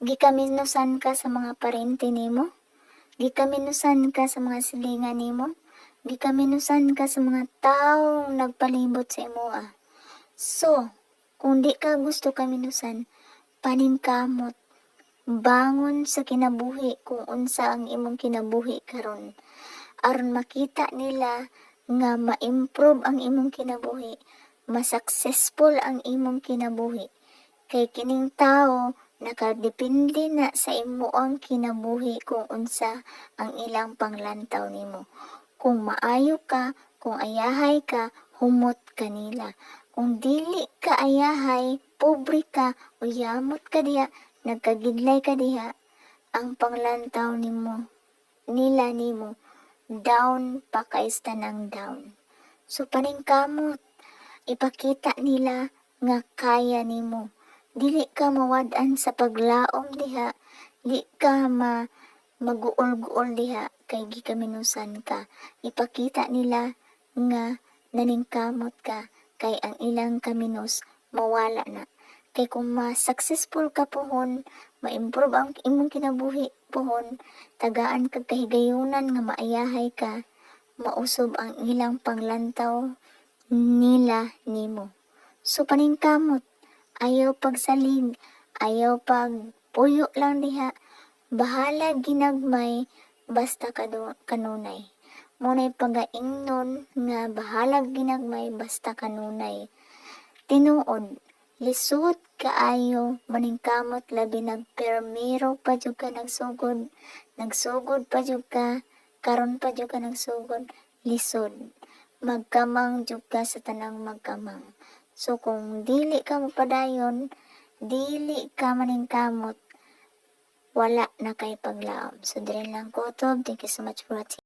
Gikaminusan ka sa mga parente nimo, gikaminusan ka sa mga silingan nimo, gikaminusan ka sa mga taong nagpalibot sa imoa. So, kung di ka gusto kaminusan, paningkamot, bangon sa kinabuhi kung unsa ang imong kinabuhi karon, aron makita nila nga ma-improve ang imong kinabuhi, ma-successful ang imong kinabuhi. Kay kining tao nakadepende na sa imo ang kinabuhi kung unsa ang ilang panglantaw nimo. Kung maayo ka, kung ayahay ka, humot kanila. Kung dili ka ayahay, pobre ka, uyamot ka diha, nagkagidlay ka diha, ang panglantaw nila nimo, down pa kay tanang down. So paningkamot, ipakita nila nga kaya nimo. Dili ka mawad-an sa paglaom diha, di ka maguol-guol diha kay gikaminusan ka. Ipakita nila nga naningkamot ka kay ang ilang kaminos mawala na. Kay kung ma-successful ka pohon, ma-improve ang imong kinabuhi pohon, tagaan kag kahigayunan nga maayahay ka, mausob ang ilang panglantaw nila nimo. So paningkamot, ayaw pagsalig, ayaw pagpuyo lang diha, bahala ginagmay basta kanunay. Munay pagaingnon nga bahala ginagmay basta kanunay. Tinuod, lisod kaayo maningkamot labi nagpermiro pa jud ka nagsugod pa jud ka, karon pa jud ka nagsugod, lisod. Magkamang jud ka sa tanang magkamang. So kung dili ka mopadayon, dili ka maningkamot, wala na kay paglaom. So, dire lang ko to. Thank you so much for watching.